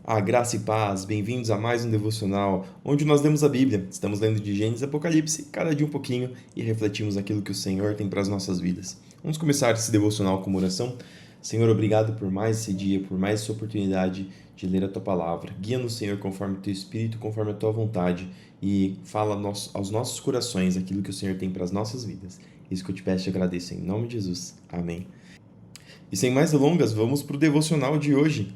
A graça e paz, bem-vindos a mais um devocional, onde nós lemos a Bíblia. Estamos lendo de Gênesis e Apocalipse, cada dia um pouquinho, e refletimos aquilo que o Senhor tem para as nossas vidas. Vamos começar esse devocional com uma oração. Senhor, obrigado por mais esse dia, por mais essa oportunidade de ler a Tua Palavra. Guia-nos, Senhor, conforme o Teu Espírito, conforme a Tua vontade, e fala aos nossos corações aquilo que o Senhor tem para as nossas vidas. Isso que eu te peço e agradeço em nome de Jesus. Amém. E sem mais delongas, vamos para o devocional de hoje,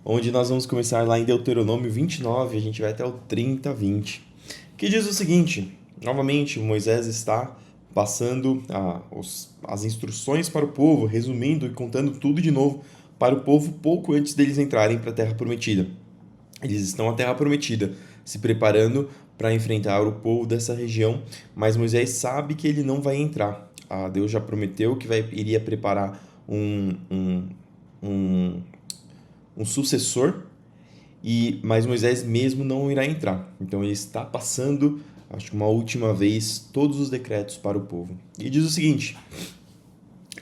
onde nós vamos começar lá em Deuteronômio 29, a gente vai até o 30, 20, que diz o seguinte: novamente, Moisés está passando as instruções para o povo, resumindo e contando tudo de novo para o povo pouco antes deles entrarem para a Terra Prometida. Eles estão na Terra Prometida, se preparando para enfrentar o povo dessa região, mas Moisés sabe que ele não vai entrar. Deus já prometeu que iria preparar um sucessor, mas Moisés mesmo não irá entrar. Então ele está passando, acho que uma última vez, todos os decretos para o povo. E diz o seguinte: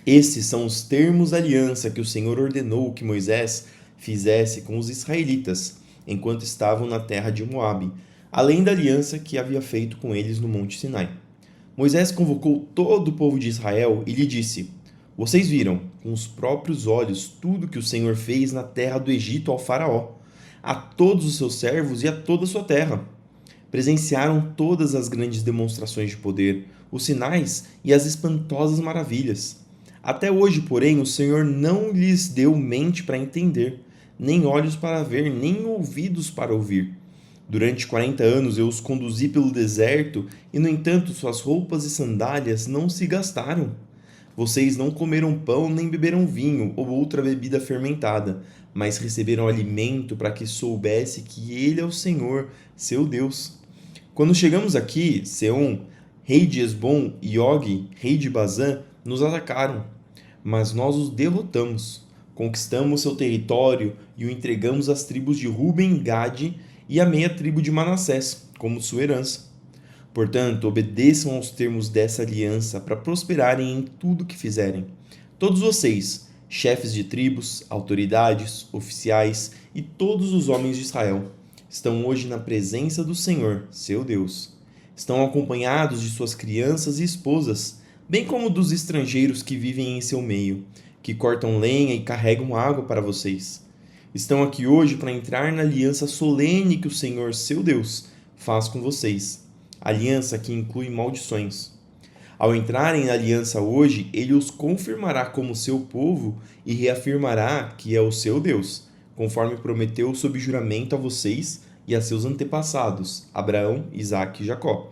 esses são os termos da aliança que o Senhor ordenou que Moisés fizesse com os israelitas, enquanto estavam na terra de Moabe, além da aliança que havia feito com eles no Monte Sinai. Moisés convocou todo o povo de Israel e lhe disse: vocês viram com os próprios olhos tudo que o Senhor fez na terra do Egito ao faraó, a todos os seus servos e a toda a sua terra. Presenciaram todas as grandes demonstrações de poder, os sinais e as espantosas maravilhas. Até hoje, porém, o Senhor não lhes deu mente para entender, nem olhos para ver, nem ouvidos para ouvir. Durante 40 anos eu os conduzi pelo deserto e, no entanto, suas roupas e sandálias não se gastaram. Vocês não comeram pão nem beberam vinho ou outra bebida fermentada, mas receberam alimento para que soubesse que Ele é o Senhor, seu Deus. Quando chegamos aqui, Seom, rei de Hesbom, e Og, rei de Bazã, nos atacaram, mas nós os derrotamos. Conquistamos seu território e o entregamos às tribos de Ruben, Gade e à meia tribo de Manassés, como sua herança. Portanto, obedeçam aos termos dessa aliança para prosperarem em tudo que fizerem. Todos vocês, chefes de tribos, autoridades, oficiais e todos os homens de Israel, estão hoje na presença do Senhor, seu Deus. Estão acompanhados de suas crianças e esposas, bem como dos estrangeiros que vivem em seu meio, que cortam lenha e carregam água para vocês. Estão aqui hoje para entrar na aliança solene que o Senhor, seu Deus, faz com vocês. Aliança que inclui maldições. Ao entrarem na aliança hoje, ele os confirmará como seu povo e reafirmará que é o seu Deus, conforme prometeu sob juramento a vocês e a seus antepassados, Abraão, Isaque e Jacó.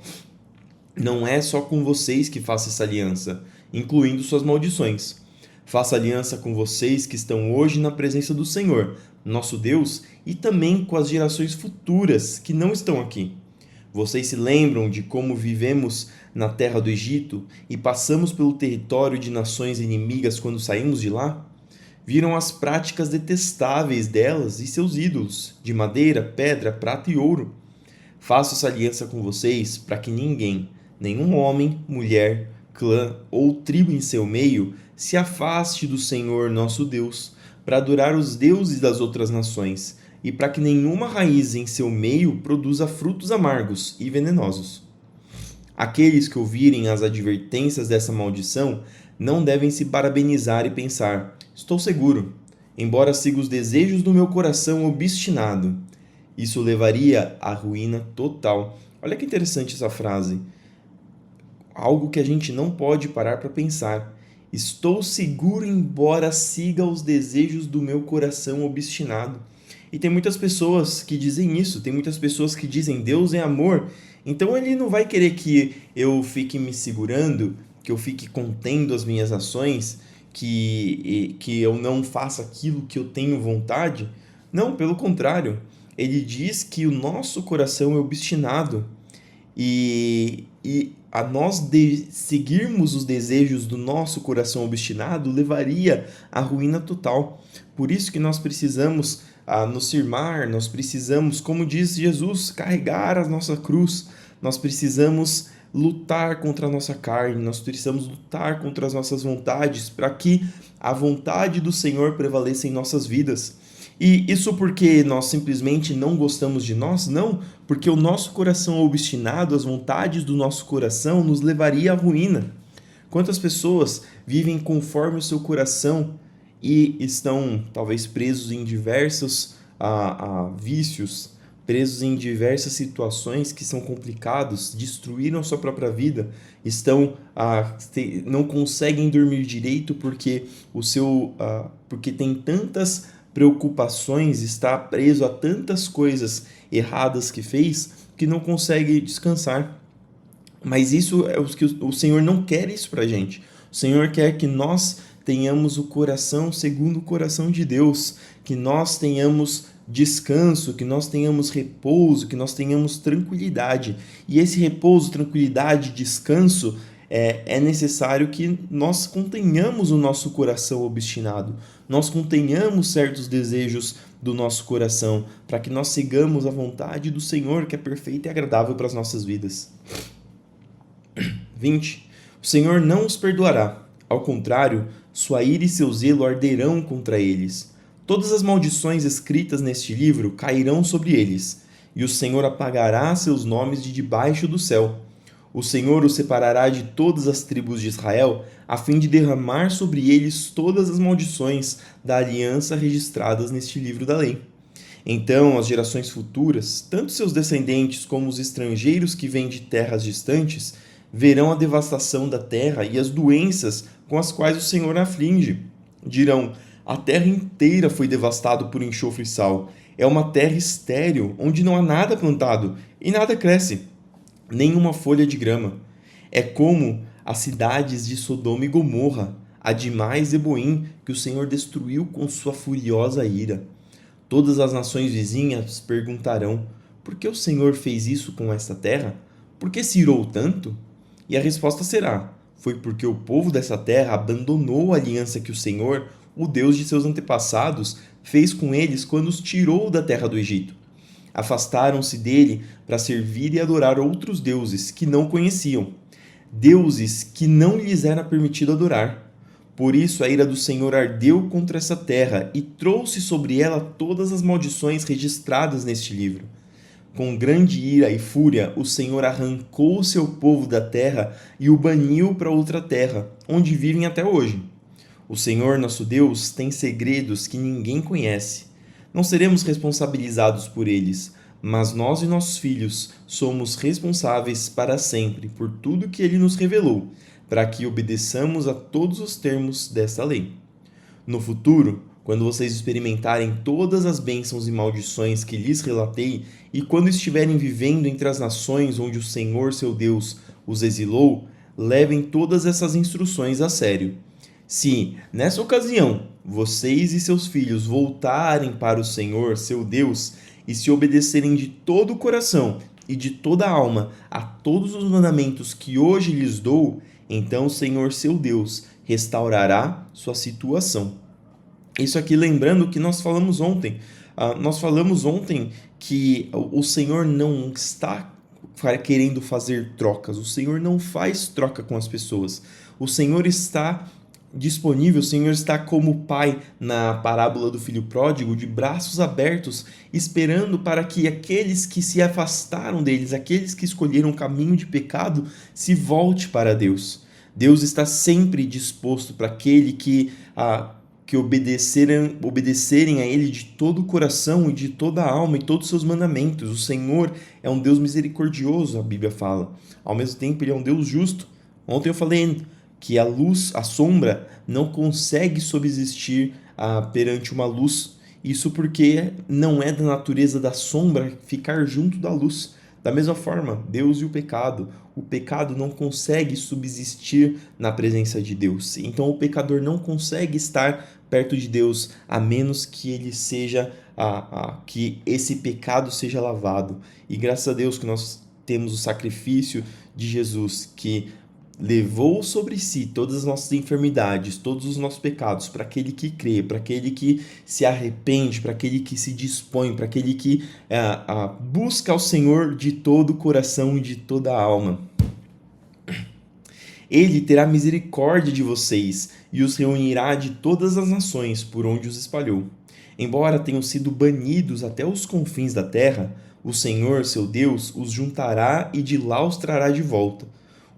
Não é só com vocês que faça essa aliança, incluindo suas maldições. Faça aliança com vocês que estão hoje na presença do Senhor, nosso Deus, e também com as gerações futuras que não estão aqui. Vocês se lembram de como vivemos na terra do Egito e passamos pelo território de nações inimigas quando saímos de lá? Viram as práticas detestáveis delas e seus ídolos, de madeira, pedra, prata e ouro. Faço essa aliança com vocês para que ninguém, nenhum homem, mulher, clã ou tribo em seu meio, se afaste do Senhor nosso Deus, para adorar os deuses das outras nações, e para que nenhuma raiz em seu meio produza frutos amargos e venenosos. Aqueles que ouvirem as advertências dessa maldição não devem se parabenizar e pensar: estou seguro, embora siga os desejos do meu coração obstinado. Isso levaria à ruína total. Olha que interessante essa frase. Algo que a gente não pode parar para pensar. Estou seguro, embora siga os desejos do meu coração obstinado. E tem muitas pessoas que dizem isso, tem muitas pessoas que dizem Deus é amor, então ele não vai querer que eu fique me segurando, que eu fique contendo as minhas ações, que eu não faça aquilo que eu tenho vontade. Não, pelo contrário, ele diz que o nosso coração é obstinado e a nós seguirmos os desejos do nosso coração obstinado levaria à ruína total. Por isso que nós precisamos nos firmar, nós precisamos, como diz Jesus, carregar a nossa cruz, nós precisamos lutar contra a nossa carne, nós precisamos lutar contra as nossas vontades para que a vontade do Senhor prevaleça em nossas vidas. E isso porque nós simplesmente não gostamos de nós? Não, porque o nosso coração obstinado, as vontades do nosso coração, nos levaria à ruína. Quantas pessoas vivem conforme o seu coração e estão talvez presos em diversos vícios, presos em diversas situações que são complicados, destruíram a sua própria vida, não conseguem dormir direito porque porque tem tantas preocupações, está preso a tantas coisas erradas que fez que não consegue descansar. Mas isso é o que o Senhor não quer isso pra gente. O Senhor quer que nós tenhamos o coração segundo o coração de Deus, que nós tenhamos descanso, que nós tenhamos repouso, que nós tenhamos tranquilidade. E esse repouso, tranquilidade, descanso é necessário que nós contenhamos o nosso coração obstinado, nós contenhamos certos desejos do nosso coração, para que nós sigamos a vontade do Senhor, que é perfeita e agradável para as nossas vidas. 20. O Senhor não os perdoará. Ao contrário, sua ira e seu zelo arderão contra eles. Todas as maldições escritas neste livro cairão sobre eles, e o Senhor apagará seus nomes de debaixo do céu. O Senhor os separará de todas as tribos de Israel, a fim de derramar sobre eles todas as maldições da aliança registradas neste livro da lei. Então, as gerações futuras, tanto seus descendentes como os estrangeiros que vêm de terras distantes, verão a devastação da terra e as doenças com as quais o Senhor aflige. Dirão: a terra inteira foi devastada por enxofre e sal. É uma terra estéril, onde não há nada plantado e nada cresce, nenhuma folha de grama. É como as cidades de Sodoma e Gomorra, Adimá e Zeboim, que o Senhor destruiu com sua furiosa ira. Todas as nações vizinhas perguntarão: por que o Senhor fez isso com esta terra? Por que se irou tanto? E a resposta será: foi porque o povo dessa terra abandonou a aliança que o Senhor, o Deus de seus antepassados, fez com eles quando os tirou da terra do Egito. Afastaram-se dele para servir e adorar outros deuses que não conheciam, deuses que não lhes era permitido adorar. Por isso a ira do Senhor ardeu contra essa terra e trouxe sobre ela todas as maldições registradas neste livro. Com grande ira e fúria, o Senhor arrancou o seu povo da terra e o baniu para outra terra, onde vivem até hoje. O Senhor, nosso Deus, tem segredos que ninguém conhece. Não seremos responsabilizados por eles, mas nós e nossos filhos somos responsáveis para sempre por tudo que ele nos revelou, para que obedeçamos a todos os termos desta lei. No futuro, quando vocês experimentarem todas as bênçãos e maldições que lhes relatei, e quando estiverem vivendo entre as nações onde o Senhor, seu Deus, os exilou, levem todas essas instruções a sério. Se, nessa ocasião, vocês e seus filhos voltarem para o Senhor, seu Deus, e se obedecerem de todo o coração e de toda a alma a todos os mandamentos que hoje lhes dou, então o Senhor, seu Deus, restaurará sua situação. Isso aqui lembrando o que nós falamos ontem. Nós falamos ontem que o Senhor não está querendo fazer trocas. O Senhor não faz troca com as pessoas. O Senhor está disponível, o Senhor está como pai na parábola do filho pródigo, de braços abertos, esperando para que aqueles que se afastaram deles, aqueles que escolheram o caminho de pecado, se volte para Deus. Deus está sempre disposto para aquele que obedecerem a Ele de todo o coração e de toda a alma e todos os seus mandamentos. O Senhor é um Deus misericordioso, a Bíblia fala. Ao mesmo tempo, Ele é um Deus justo. Ontem eu falei que a luz, a sombra, não consegue subsistir perante uma luz. Isso porque não é da natureza da sombra ficar junto da luz. Da mesma forma, Deus e o pecado não consegue subsistir na presença de Deus. Então o pecador não consegue estar perto de Deus a menos que ele seja que esse pecado seja lavado. E graças a Deus que nós temos o sacrifício de Jesus, que levou sobre si todas as nossas enfermidades, todos os nossos pecados, para aquele que crê, para aquele que se arrepende, para aquele que se dispõe, para aquele que busca ao Senhor de todo o coração e de toda a alma. Ele terá misericórdia de vocês e os reunirá de todas as nações por onde os espalhou. Embora tenham sido banidos até os confins da terra, o Senhor, seu Deus, os juntará e de lá os trará de volta.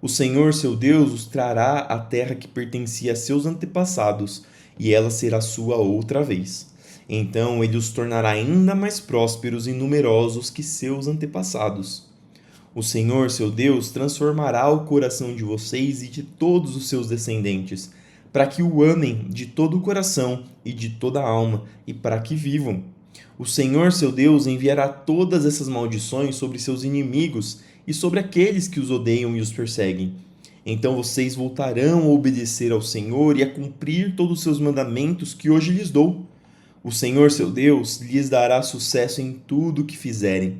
O Senhor, seu Deus, os trará à terra que pertencia a seus antepassados, e ela será sua outra vez. Então ele os tornará ainda mais prósperos e numerosos que seus antepassados. O Senhor, seu Deus, transformará o coração de vocês e de todos os seus descendentes, para que o amem de todo o coração e de toda a alma, e para que vivam. O Senhor, seu Deus, enviará todas essas maldições sobre seus inimigos e sobre aqueles que os odeiam e os perseguem. Então vocês voltarão a obedecer ao Senhor e a cumprir todos os seus mandamentos que hoje lhes dou. O Senhor, seu Deus, lhes dará sucesso em tudo o que fizerem.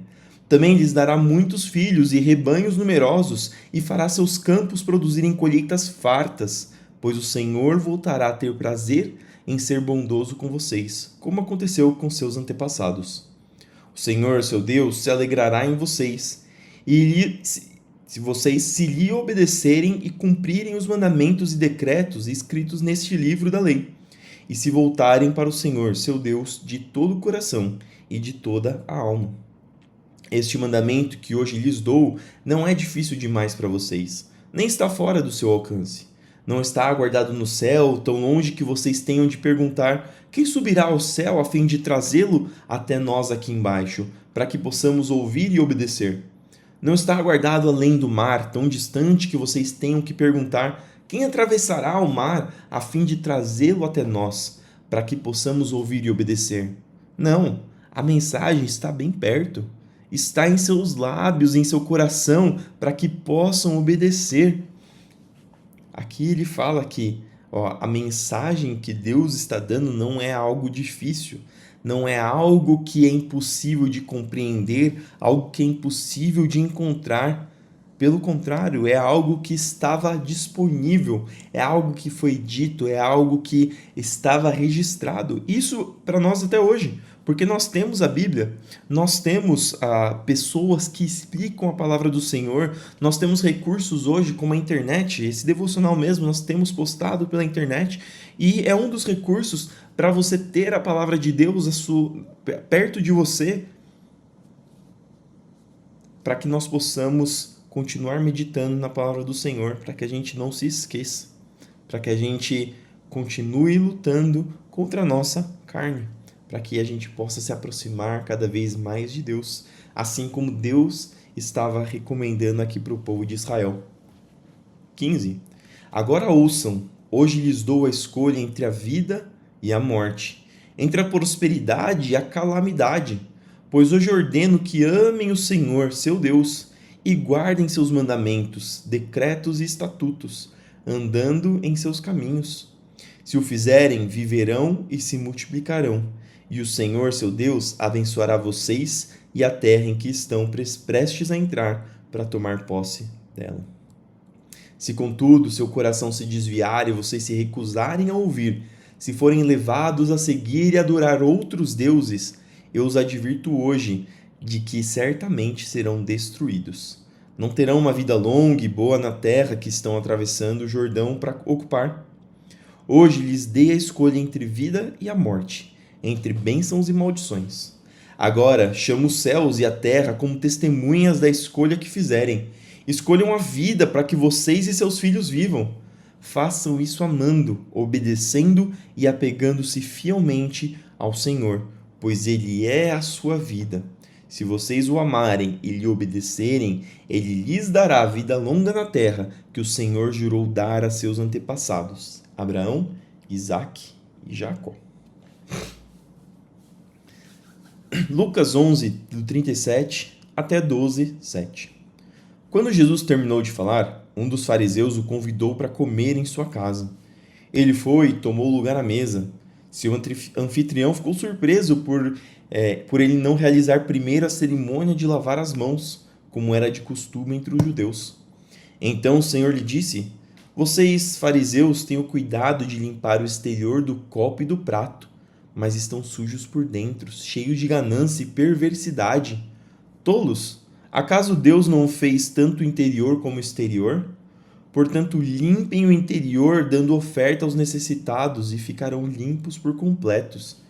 Também lhes dará muitos filhos e rebanhos numerosos, e fará seus campos produzirem colheitas fartas, pois o Senhor voltará a ter prazer em ser bondoso com vocês, como aconteceu com seus antepassados. O Senhor, seu Deus, se alegrará em vocês, se vocês se lhe obedecerem e cumprirem os mandamentos e decretos escritos neste livro da lei, e se voltarem para o Senhor, seu Deus, de todo o coração e de toda a alma. Este mandamento que hoje lhes dou não é difícil demais para vocês, nem está fora do seu alcance. Não está guardado no céu, tão longe que vocês tenham de perguntar: quem subirá ao céu a fim de trazê-lo até nós aqui embaixo, para que possamos ouvir e obedecer? Não está guardado além do mar, tão distante que vocês tenham que perguntar: quem atravessará o mar a fim de trazê-lo até nós, para que possamos ouvir e obedecer? Não, a mensagem está bem perto. Está em seus lábios, em seu coração, para que possam obedecer. Aqui ele fala que a mensagem que Deus está dando não é algo difícil, não é algo que é impossível de compreender, algo que é impossível de encontrar. Pelo contrário, é algo que estava disponível, é algo que foi dito, é algo que estava registrado. Isso para nós até hoje, porque nós temos a Bíblia, nós temos pessoas que explicam a palavra do Senhor, nós temos recursos hoje como a internet, esse devocional mesmo nós temos postado pela internet, e é um dos recursos para você ter a palavra de Deus perto de você, para que nós possamos continuar meditando na palavra do Senhor, para que a gente não se esqueça, para que a gente continue lutando contra a nossa carne, para que a gente possa se aproximar cada vez mais de Deus, assim como Deus estava recomendando aqui para o povo de Israel. 15. Agora ouçam, hoje lhes dou a escolha entre a vida e a morte, entre a prosperidade e a calamidade, pois hoje ordeno que amem o Senhor, seu Deus, e guardem seus mandamentos, decretos e estatutos, andando em seus caminhos. Se o fizerem, viverão e se multiplicarão, e o Senhor, seu Deus, abençoará vocês e a terra em que estão prestes a entrar para tomar posse dela. Se, contudo, seu coração se desviar e vocês se recusarem a ouvir, se forem levados a seguir e adorar outros deuses, eu os advirto hoje de que certamente serão destruídos. Não terão uma vida longa e boa na terra que estão atravessando o Jordão para ocupar. Hoje lhes dei a escolha entre vida e a morte, entre bênçãos e maldições. Agora chamo os céus e a terra como testemunhas da escolha que fizerem. Escolham a vida para que vocês e seus filhos vivam. Façam isso amando, obedecendo e apegando-se fielmente ao Senhor, pois Ele é a sua vida. Se vocês o amarem e lhe obedecerem, Ele lhes dará vida longa na terra que o Senhor jurou dar a seus antepassados, Abraão, Isaque e Jacó. Lucas 11, do 37 até 12, 7. Quando Jesus terminou de falar, um dos fariseus o convidou para comer em sua casa. Ele foi e tomou lugar à mesa. Seu anfitrião ficou surpreso por ele não realizar primeiro a cerimônia de lavar as mãos, como era de costume entre os judeus. Então o Senhor lhe disse: vocês, fariseus, têm o cuidado de limpar o exterior do copo e do prato, mas estão sujos por dentro, cheios de ganância e perversidade. Tolos! Acaso Deus não fez tanto o interior como o exterior? Portanto, limpem o interior, dando oferta aos necessitados, e ficarão limpos por completos.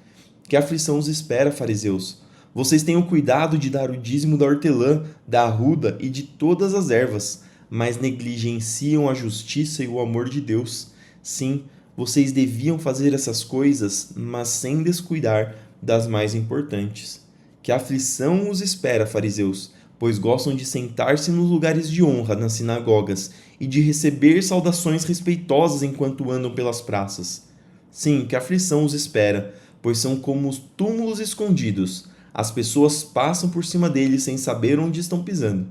Que aflição os espera, fariseus! Vocês têm o cuidado de dar o dízimo da hortelã, da arruda e de todas as ervas, mas negligenciam a justiça e o amor de Deus. Sim, vocês deviam fazer essas coisas, mas sem descuidar das mais importantes. Que aflição os espera, fariseus, pois gostam de sentar-se nos lugares de honra nas sinagogas e de receber saudações respeitosas enquanto andam pelas praças. Sim, que aflição os espera, pois são como os túmulos escondidos. As pessoas passam por cima deles sem saber onde estão pisando.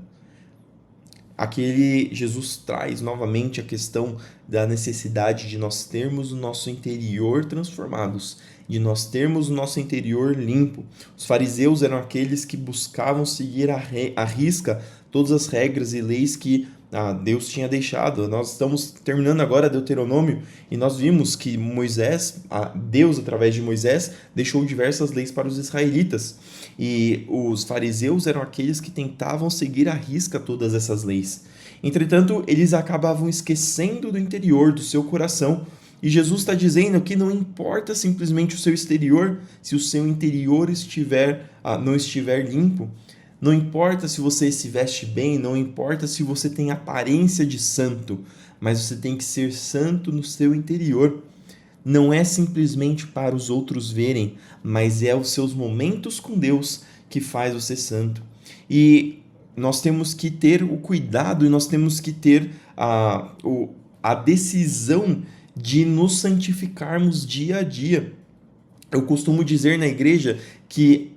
Aqui Jesus traz novamente a questão da necessidade de nós termos o nosso interior transformados, de nós termos o nosso interior limpo. Os fariseus eram aqueles que buscavam seguir à risca todas as regras e leis que Deus tinha deixado. Nós estamos terminando agora Deuteronômio e nós vimos que Deus, através de Moisés, deixou diversas leis para os israelitas. E os fariseus eram aqueles que tentavam seguir à risca todas essas leis. Entretanto, eles acabavam esquecendo do interior, do seu coração. E Jesus está dizendo que não importa simplesmente o seu exterior, se o seu interior não estiver limpo. Não importa se você se veste bem, não importa se você tem aparência de santo, mas você tem que ser santo no seu interior. Não é simplesmente para os outros verem, mas é os seus momentos com Deus que faz você santo. E nós temos que ter o cuidado e nós temos que ter a decisão de nos santificarmos dia a dia. Eu costumo dizer na igreja que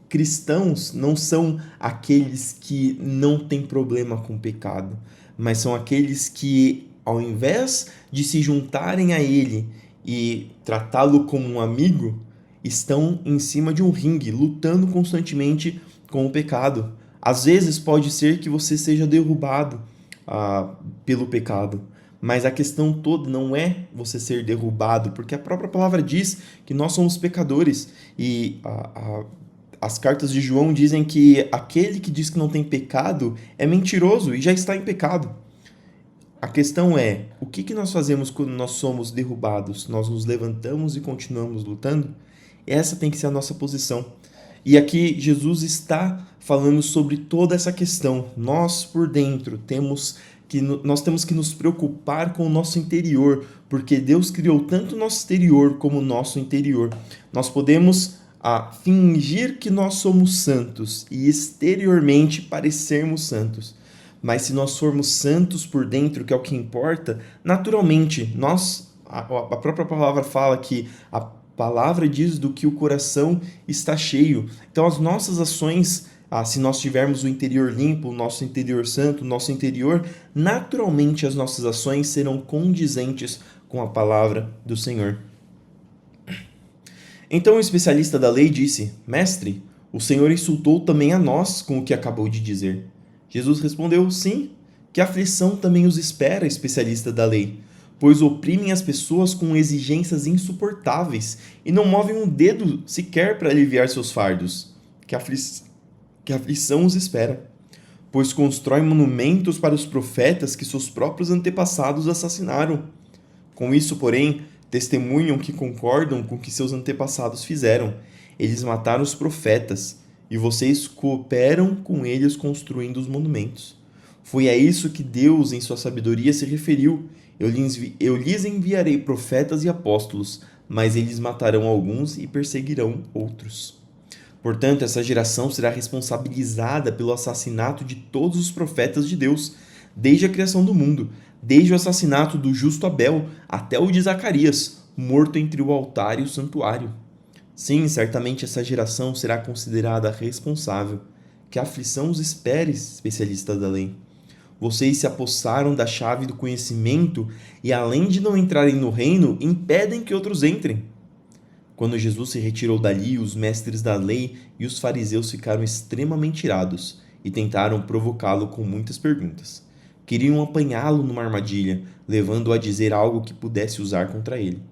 cristãos não são aqueles que não têm problema com o pecado, mas são aqueles que, ao invés de se juntarem a ele e tratá-lo como um amigo, estão em cima de um ringue, lutando constantemente com o pecado. Às vezes pode ser que você seja derrubado pelo pecado, mas a questão toda não é você ser derrubado, porque a própria palavra diz que nós somos pecadores e as cartas de João dizem que aquele que diz que não tem pecado é mentiroso e já está em pecado. A questão é, o que nós fazemos quando nós somos derrubados? Nós nos levantamos e continuamos lutando? Essa tem que ser a nossa posição. E aqui Jesus está falando sobre toda essa questão. Nós, por dentro, nós temos que nos preocupar com o nosso interior, porque Deus criou tanto o nosso exterior como o nosso interior. Nós podemos fingir que nós somos santos e exteriormente parecermos santos. Mas se nós formos santos por dentro, que é o que importa, naturalmente, a própria palavra fala que a palavra diz do que o coração está cheio. Então as nossas ações, se nós tivermos o interior limpo, o nosso interior santo, o nosso interior, naturalmente as nossas ações serão condizentes com a palavra do Senhor. Então o especialista da lei disse: Mestre, o Senhor insultou também a nós com o que acabou de dizer. Jesus respondeu: Sim, que aflição também os espera, especialista da lei, pois oprimem as pessoas com exigências insuportáveis e não movem um dedo sequer para aliviar seus fardos. Que aflição os espera, pois constroem monumentos para os profetas que seus próprios antepassados assassinaram. Com isso, porém, testemunham que concordam com o que seus antepassados fizeram. Eles mataram os profetas, e vocês cooperam com eles construindo os monumentos. Foi a isso que Deus, em sua sabedoria, se referiu. Eu lhes enviarei profetas e apóstolos, mas eles matarão alguns e perseguirão outros. Portanto, essa geração será responsabilizada pelo assassinato de todos os profetas de Deus, desde a criação do mundo, desde o assassinato do justo Abel até o de Zacarias, morto entre o altar e o santuário. Sim, certamente essa geração será considerada responsável. Que aflição os espere, especialistas da lei. Vocês se apossaram da chave do conhecimento e, além de não entrarem no reino, impedem que outros entrem. Quando Jesus se retirou dali, os mestres da lei e os fariseus ficaram extremamente irados e tentaram provocá-lo com muitas perguntas. Queriam apanhá-lo numa armadilha, levando-o a dizer algo que pudesse usar contra ele.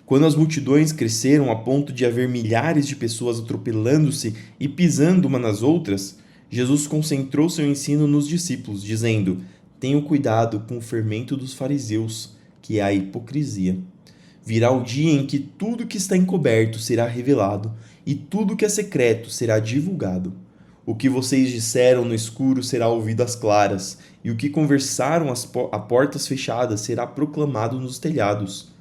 Quando as multidões cresceram a ponto de haver milhares de pessoas atropelando-se e pisando uma nas outras, Jesus concentrou seu ensino nos discípulos, dizendo: Tenham cuidado com o fermento dos fariseus, que é a hipocrisia. Virá o dia em que tudo que está encoberto será revelado e tudo que é secreto será divulgado. O que vocês disseram no escuro será ouvido às claras, e o que conversaram a portas fechadas será proclamado nos telhados.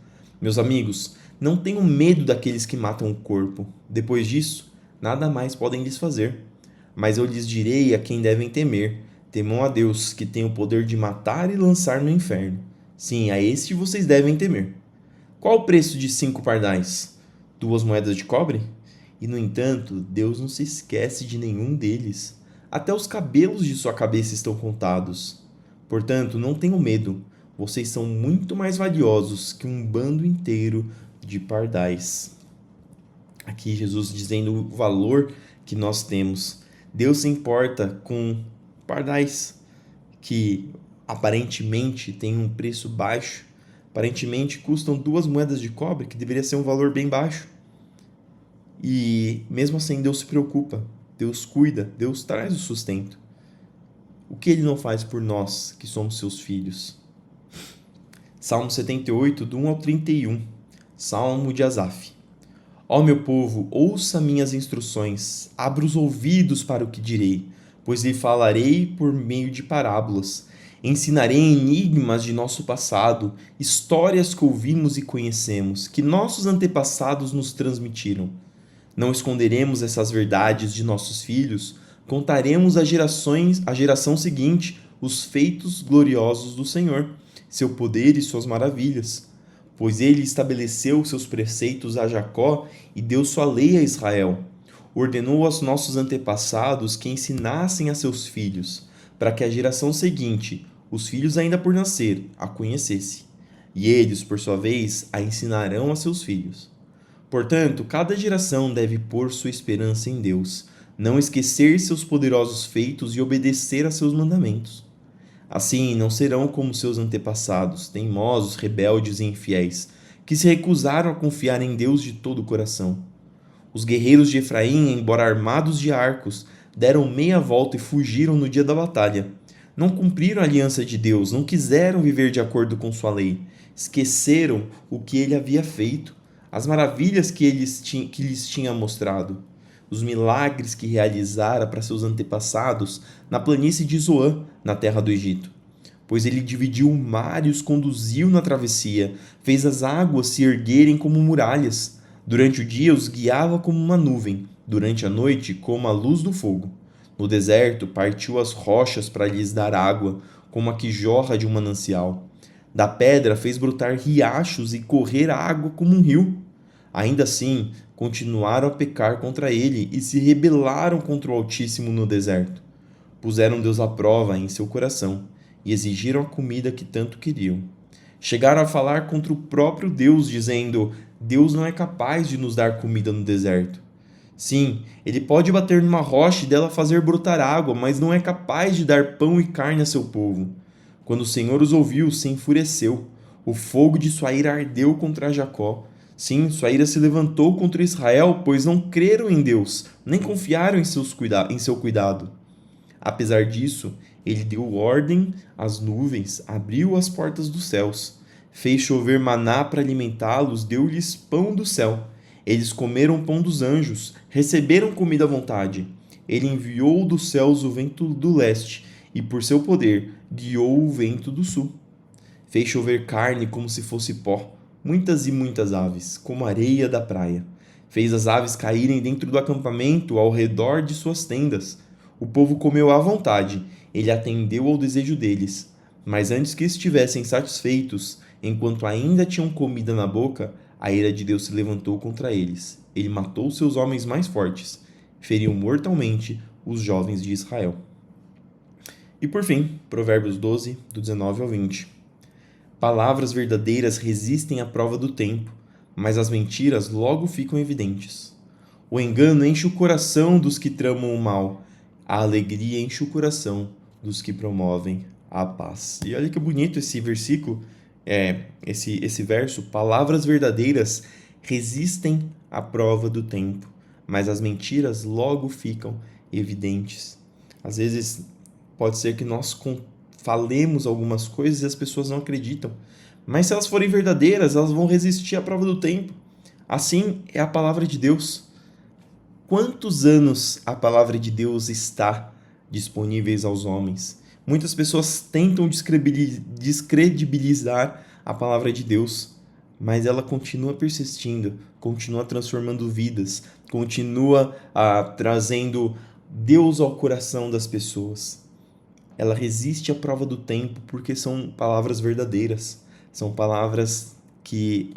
Meus amigos, não tenham medo daqueles que matam o corpo. Depois disso, nada mais podem lhes fazer. Mas eu lhes direi a quem devem temer. Temam a Deus, que tem o poder de matar e lançar no inferno. Sim, a este vocês devem temer. Qual o preço de 5 pardais? 2 moedas de cobre? E, no entanto, Deus não se esquece de nenhum deles. Até os cabelos de sua cabeça estão contados. Portanto, não tenham medo. Vocês são muito mais valiosos que um bando inteiro de pardais. Aqui Jesus dizendo o valor que nós temos. Deus se importa com pardais que aparentemente têm um preço baixo. Aparentemente custam 2 moedas de cobre, que deveria ser um valor bem baixo. E mesmo assim Deus se preocupa, Deus cuida, Deus traz o sustento. O que Ele não faz por nós, que somos seus filhos? Salmo 78, do 1 ao 31. Salmo de Asaf. Ó meu povo, ouça minhas instruções, abra os ouvidos para o que direi, pois lhe falarei por meio de parábolas. Ensinarei enigmas de nosso passado, histórias que ouvimos e conhecemos, que nossos antepassados nos transmitiram. Não esconderemos essas verdades de nossos filhos, contaremos à geração seguinte os feitos gloriosos do Senhor, seu poder e suas maravilhas. Pois ele estabeleceu seus preceitos a Jacó e deu sua lei a Israel. Ordenou aos nossos antepassados que ensinassem a seus filhos, para que a geração seguinte, os filhos ainda por nascer, a conhecesse. E eles, por sua vez, a ensinarão a seus filhos. Portanto, cada geração deve pôr sua esperança em Deus, não esquecer seus poderosos feitos e obedecer a seus mandamentos. Assim, não serão como seus antepassados, teimosos, rebeldes e infiéis, que se recusaram a confiar em Deus de todo o coração. Os guerreiros de Efraim, embora armados de arcos, deram meia volta e fugiram no dia da batalha. Não cumpriram a aliança de Deus, não quiseram viver de acordo com sua lei. Esqueceram o que ele havia feito, as maravilhas que lhes tinha mostrado, os milagres que realizara para seus antepassados na planície de Zoã, na terra do Egito. Pois ele dividiu o mar e os conduziu na travessia, fez as águas se erguerem como muralhas. Durante o dia os guiava como uma nuvem, durante a noite como a luz do fogo. No deserto partiu as rochas para lhes dar água, como a que jorra de um manancial. Da pedra fez brotar riachos e correr água como um rio. Ainda assim, continuaram a pecar contra ele e se rebelaram contra o Altíssimo no deserto. Puseram Deus à prova em seu coração e exigiram a comida que tanto queriam. Chegaram a falar contra o próprio Deus, dizendo: Deus não é capaz de nos dar comida no deserto. Sim, ele pode bater numa rocha e dela fazer brotar água, mas não é capaz de dar pão e carne a seu povo. Quando o Senhor os ouviu, se enfureceu. O fogo de sua ira ardeu contra Jacó. Sim, sua ira se levantou contra Israel, pois não creram em Deus, nem confiaram em seu cuidado. Apesar disso, ele deu ordem às nuvens, abriu as portas dos céus, fez chover maná para alimentá-los, deu-lhes pão do céu. Eles comeram pão dos anjos, receberam comida à vontade. Ele enviou dos céus o vento do leste e, por seu poder, guiou o vento do sul. Fez chover carne como se fosse pó, muitas e muitas aves, como areia da praia. Fez as aves caírem dentro do acampamento, ao redor de suas tendas. O povo comeu à vontade, ele atendeu ao desejo deles. Mas antes que estivessem satisfeitos, enquanto ainda tinham comida na boca, a ira de Deus se levantou contra eles. Ele matou seus homens mais fortes, feriu mortalmente os jovens de Israel. E por fim, Provérbios 12, do 19 ao 20. Palavras verdadeiras resistem à prova do tempo, mas as mentiras logo ficam evidentes. O engano enche o coração dos que tramam o mal, a alegria enche o coração dos que promovem a paz. E olha que bonito esse versículo, esse verso. Palavras verdadeiras resistem à prova do tempo, mas as mentiras logo ficam evidentes. Às vezes pode ser que nós falemos algumas coisas e as pessoas não acreditam, Mas se elas forem verdadeiras, elas vão resistir à prova do tempo. Assim é a palavra de Deus. Quantos anos a palavra de Deus está disponíveis aos homens? Muitas pessoas tentam descredibilizar a palavra de Deus, mas ela continua persistindo, continua transformando vidas, continua trazendo Deus ao coração das pessoas. Ela resiste à prova do tempo porque são palavras verdadeiras, são palavras que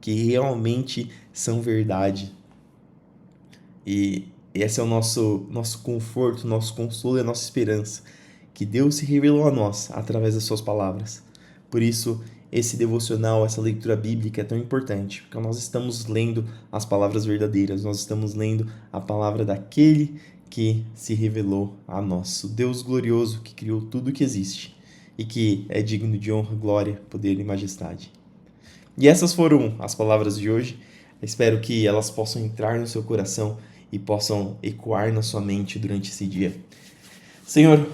realmente são verdade. E esse é o nosso conforto, nosso consolo e a nossa esperança, que Deus se revelou a nós através das suas palavras. Por isso, esse devocional, essa leitura bíblica é tão importante, porque nós estamos lendo as palavras verdadeiras, nós estamos lendo a palavra daquele que se revelou a nós, o Deus glorioso que criou tudo o que existe e que é digno de honra, glória, poder e majestade. E essas foram as palavras de hoje. Espero que elas possam entrar no seu coração e possam ecoar na sua mente durante esse dia. Senhor,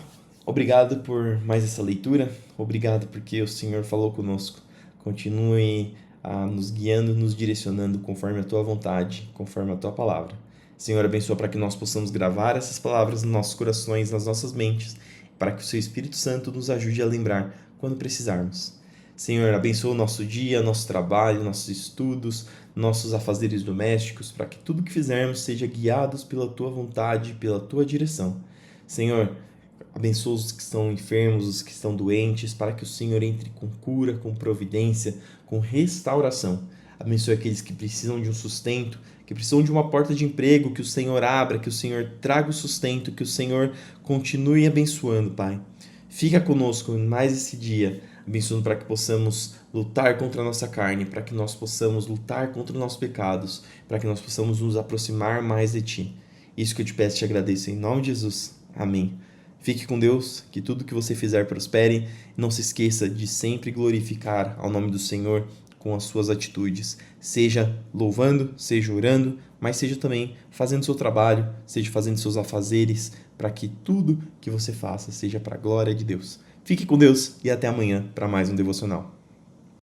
obrigado por mais essa leitura, obrigado porque o Senhor falou conosco. Continue nos guiando, nos direcionando conforme a Tua vontade, conforme a Tua palavra. Senhor, abençoa para que nós possamos gravar essas palavras nos nossos corações, nas nossas mentes, para que o Seu Espírito Santo nos ajude a lembrar quando precisarmos. Senhor, abençoa o nosso dia, nosso trabalho, nossos estudos, nossos afazeres domésticos, para que tudo que fizermos seja guiados pela Tua vontade, pela Tua direção. Senhor, abençoa os que estão enfermos, os que estão doentes, para que o Senhor entre com cura, com providência, com restauração. Abençoe aqueles que precisam de um sustento, que precisam de uma porta de emprego, que o Senhor abra, que o Senhor traga o sustento, que o Senhor continue abençoando, Pai. Fica conosco em mais esse dia, abençoando para que possamos lutar contra a nossa carne, para que nós possamos lutar contra os nossos pecados, para que nós possamos nos aproximar mais de Ti. Isso que eu te peço e te agradeço em nome de Jesus. Amém. Fique com Deus, que tudo que você fizer prospere. Não se esqueça de sempre glorificar ao nome do Senhor com as suas atitudes. Seja louvando, seja orando, mas seja também fazendo seu trabalho, seja fazendo seus afazeres, para que tudo que você faça seja para a glória de Deus. Fique com Deus e até amanhã para mais um devocional.